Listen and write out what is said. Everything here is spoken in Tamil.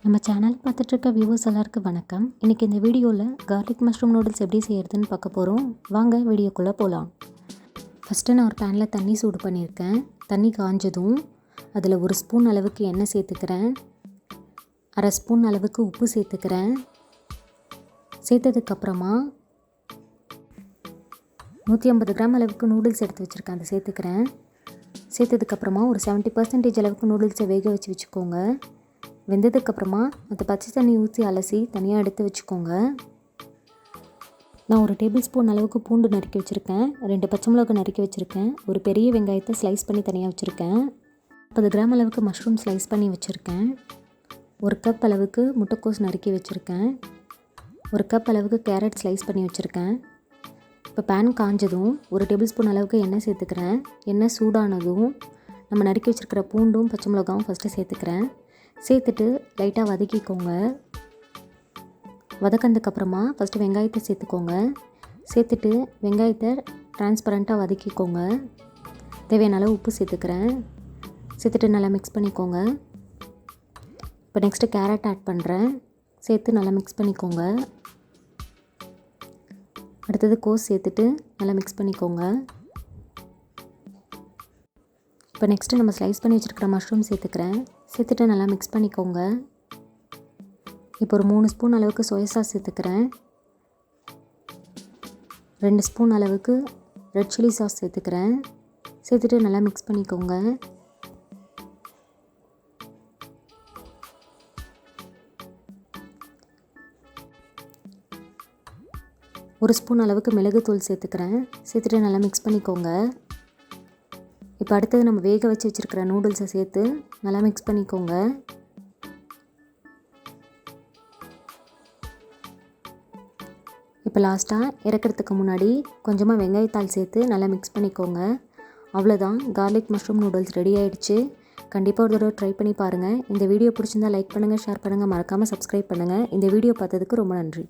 நம்ம சேனல் பார்த்துட்ருக்க வியூவர்ஸ் எல்லாருக்கும் வணக்கம். இன்றைக்கி இந்த வீடியோவில் கார்லிக் மஷ்ரூம் நூடுல்ஸ் எப்படி செய்கிறதுன்னு பார்க்க போகிறோம். வாங்க வீடியோக்குள்ளே போகலாம். ஃபஸ்ட்டு நான் ஒரு பேனில் தண்ணி சூடு பண்ணியிருக்கேன். தண்ணி காஞ்சதும் அதில் 1 ஸ்பூன் அளவுக்கு எண்ணெய் சேர்த்துக்கிறேன். 1/2 ஸ்பூன் அளவுக்கு உப்பு சேர்த்துக்கிறேன். சேர்த்ததுக்கப்புறமா 150 கிராம் அளவுக்கு நூடுல்ஸ் எடுத்து வச்சுருக்கேன், அதை சேர்த்துக்கிறேன். சேர்த்ததுக்கப்புறமா ஒரு 70% அளவுக்கு நூடுல்ஸை வேக வச்சுக்கோங்க. வெந்ததுக்கப்புறமா அந்த பச்சை தண்ணி ஊற்றி அலசி தனியாக எடுத்து வச்சுக்கோங்க. நான் 1 டேபிள் ஸ்பூன் அளவுக்கு பூண்டு நறுக்கி வச்சுருக்கேன். 2 பச்சை மிளகாய் நறுக்கி வச்சுருக்கேன். ஒரு பெரிய வெங்காயத்தை ஸ்லைஸ் பண்ணி தனியாக வச்சுருக்கேன். 50 கிராம் அளவுக்கு மஷ்ரூம் ஸ்லைஸ் பண்ணி வச்சுருக்கேன். 1 கப் அளவுக்கு முட்டைக்கோஸ் நறுக்கி வச்சுருக்கேன். 1 கப் அளவுக்கு கேரட் ஸ்லைஸ் பண்ணி வச்சுருக்கேன். இப்போ பேன் காஞ்சதும் 1 டேபிள் ஸ்பூன் அளவுக்கு எண்ணெய் சேர்த்துக்கிறேன். எண்ணெய் சூடானதும் நம்ம நறுக்கி வச்சுருக்கிற பூண்டும் பச்சை மிளகாவும் ஃபஸ்ட்டு சேர்த்துக்கிறேன். சேர்த்துட்டு லைட்டாக வதக்கிக்கோங்க. வதக்கினதுக்கப்புறமா ஃபஸ்ட்டு வெங்காயத்தை சேர்த்துக்கோங்க. சேர்த்துட்டு வெங்காயத்தை டிரான்ஸ்பரண்ட்டாக வதக்கிக்கோங்க. தேவையான அளவு உப்பு சேர்த்துக்கிறேன். சேர்த்துட்டு நல்லா மிக்ஸ் பண்ணிக்கோங்க. இப்போ நெக்ஸ்ட்டு கேரட் ஆட் பண்ணுறேன். சேர்த்து நல்லா மிக்ஸ் பண்ணிக்கோங்க. அடுத்தது கோஸ் சேர்த்துட்டு நல்லா மிக்ஸ் பண்ணிக்கோங்க. இப்போ நெக்ஸ்ட்டு நம்ம ஸ்லைஸ் பண்ணி வச்சுருக்கிற மஷ்ரூம் சேர்த்துக்கிறேன். சேர்த்துட்டு நல்லா மிக்ஸ் பண்ணிக்கோங்க. இப்போ ஒரு 3 ஸ்பூன் அளவுக்கு சோயா சாஸ் சேர்த்துக்கிறேன். 2 ஸ்பூன் அளவுக்கு ரெட் சில்லி சாஸ் சேர்த்துக்கிறேன். சேர்த்துட்டு நல்லா மிக்ஸ் பண்ணிக்கோங்க. ஒரு ஸ்பூன் அளவுக்கு மிளகுத்தூள் சேர்த்துக்கிறேன். சேர்த்துட்டு நல்லா மிக்ஸ் பண்ணிக்கோங்க. இப்போ அடுத்தது நம்ம வேக வச்சு வச்சுருக்கிற நூடுல்ஸை சேர்த்து நல்லா மிக்ஸ் பண்ணிக்கோங்க. இப்போ லாஸ்ட்டாக இறக்கிறதுக்கு முன்னாடி கொஞ்சமாக வெங்காயத்தாள் சேர்த்து நல்லா மிக்ஸ் பண்ணிக்கோங்க. அவ்வளோதான், கார்லிக் மஷ்ரூம் நூடுல்ஸ் ரெடி ஆகிடுச்சு. கண்டிப்பாக ஒரு தடவை ட்ரை பண்ணி பாருங்கள். இந்த வீடியோ பிடிச்சிருந்தால் லைக் பண்ணுங்கள், ஷேர் பண்ணுங்கள், மறக்காமல் சப்ஸ்கிரைப் பண்ணுங்கள். இந்த வீடியோ பார்த்ததுக்கு ரொம்ப நன்றி.